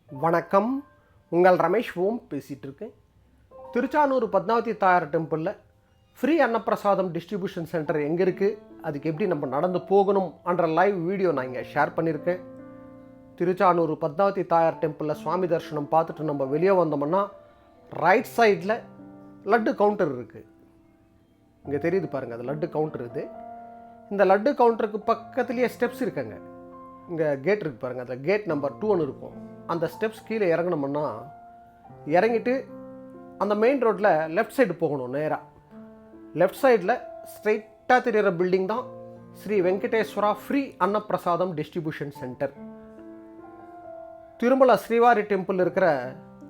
வணக்கம். உங்கள் ரமேஷ் ஓம் பேசிகிட்டு இருக்கேன். திருச்சானூர் பத்மாவதி தாயார் டெம்பிளில் ஃப்ரீ அன்னப்பிரசாதம் டிஸ்ட்ரிபியூஷன் சென்டர் எங்கே இருக்குது, அதுக்கு எப்படி நம்ம நடந்து போகணும் என்ற லைவ் வீடியோ நான் இங்கே ஷேர் பண்ணியிருக்கேன். திருச்சானூர் பத்மாவதி தாயார் டெம்பிளில் சுவாமி தரிசனம் பார்த்துட்டு நம்ம வெளியே வந்தோம்னா ரைட் சைடில் லட்டு கவுண்டர் இருக்குது. இங்கே தெரியுது பாருங்கள், அது லட்டு கவுண்டர். இது இந்த லட்டு கவுண்டருக்கு பக்கத்துலேயே ஸ்டெப்ஸ் இருக்குங்க. இங்கே கேட் இருக்குது பாருங்கள், அதில் கேட் நம்பர் 2 இருக்கும். அந்த ஸ்டெப்ஸ் கீழே இறங்கணும்னா இறங்கிட்டு அந்த மெயின் ரோட்டில் லெஃப்ட் சைடு போகணும். நேராக லெஃப்ட் சைடில் ஸ்ட்ரைட்டாக தெரிகிற பில்டிங் தான் Sri Venkateswara free Annaprasadam distribution centre. Tirumala Srivari temple இருக்கிற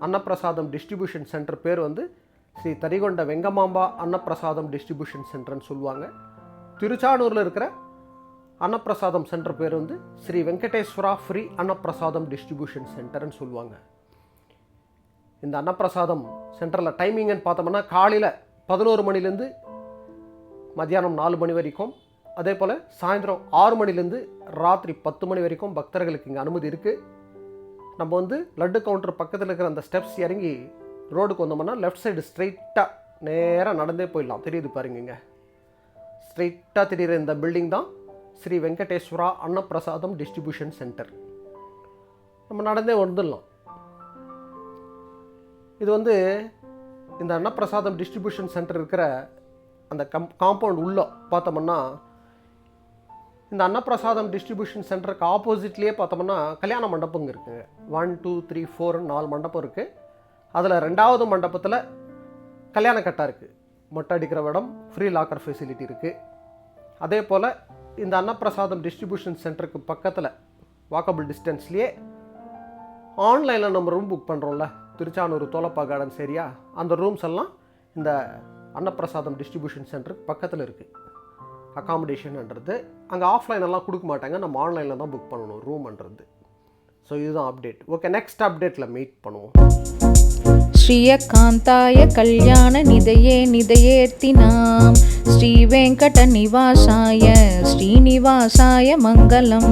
அன்னப்பிரசாதம் டிஸ்ட்ரிபியூஷன் சென்டர் பேர் ஸ்ரீ தரிகொண்ட வெங்கமாம்பா அன்னப்பிரசாதம் டிஸ்ட்ரிபியூஷன் சென்டர்னு சொல்லுவாங்க. திருச்சானூரில் இருக்கிற அன்னப்பிரசாதம் சென்டர் பேர் ஸ்ரீ வெங்கடேஸ்வரா ஃப்ரீ அன்னப்பிரசாதம் டிஸ்ட்ரிபியூஷன் சென்டர்னு சொல்லுவாங்க. இந்த அன்னப்பிரசாதம் சென்டரில் டைமிங்னு பார்த்தோம்னா காலையில் 11 மணிலேருந்து மத்தியானம் 4 மணி வரைக்கும், அதே போல் சாயந்தரம் 6 மணிலேருந்து ராத்திரி 10 மணி வரைக்கும் பக்தர்களுக்கு இங்கே அனுமதி இருக்குது. நம்ம லட்டு கவுண்டர் பக்கத்தில் இருக்கிற அந்த ஸ்டெப்ஸ் இறங்கி ரோடுக்கு வந்தோம்னா லெஃப்ட் சைடு ஸ்ட்ரைட்டாக நேராக நடந்தே போயிடலாம். தெரியுது பாருங்க, இங்கே ஸ்ட்ரைட்டாக தெரிகிற இந்த பில்டிங் தான் ஸ்ரீ வெங்கடேஸ்வரா அன்னப்பிரசாதம் டிஸ்ட்ரிபியூஷன் சென்டர். நம்ம நடந்தே வந்துடலாம். இது இந்த அன்னப்பிரசாதம் டிஸ்ட்ரிபியூஷன் சென்டர் இருக்கிற அந்த காம்பவுண்ட் உள்ளே பார்த்தோம்னா இந்த அன்னப்பிரசாதம் டிஸ்ட்ரிபியூஷன் சென்டருக்கு ஆப்போசிட்லேயே பார்த்தோம்னா கல்யாண மண்டபங்க இருக்குங்க. 1 2 3 4 4 மண்டபம் இருக்குது. அதில் 2வது மண்டபத்தில் கல்யாண கட்டா இருக்குது. மொட்டை அடிக்கிற இடம், ஃப்ரீ லாக்கர் ஃபெசிலிட்டி இருக்குது. அதே போல் இந்த அன்னப்பிரசாதம் டிஸ்ட்ரிபியூஷன் சென்டருக்கு பக்கத்தில் வாக்கபிள் டிஸ்டன்ஸ்லேயே ஆன்லைனில் நம்ம ரூம் புக் பண்ணுறோம்ல, திருச்சானூர் தோலப்பா கார்டன்ஸ் ஏரியா, அந்த ரூம்ஸ் எல்லாம் இந்த அன்னப்பிரசாதம் டிஸ்ட்ரிபியூஷன் சென்டருக்கு பக்கத்தில் இருக்குது. அகாமடேஷன்ன்றது அங்கே ஆஃப்லைனெல்லாம் கொடுக்க மாட்டாங்க, நம்ம ஆன்லைனில் தான் புக் பண்ணணும் ரூம்ன்றது. ஸோ இதுதான் அப்டேட். ஓகே, நெக்ஸ்ட் அப்டேட்டில் மீட் பண்ணுவோம். ஸ்ரீயகாந்தாய கல்யாண நிதையே நிதையேர்த்தினாம் ஸ்ரீ வெங்கட நிவாசாய ஸ்ரீனிவாசாய மங்களம்.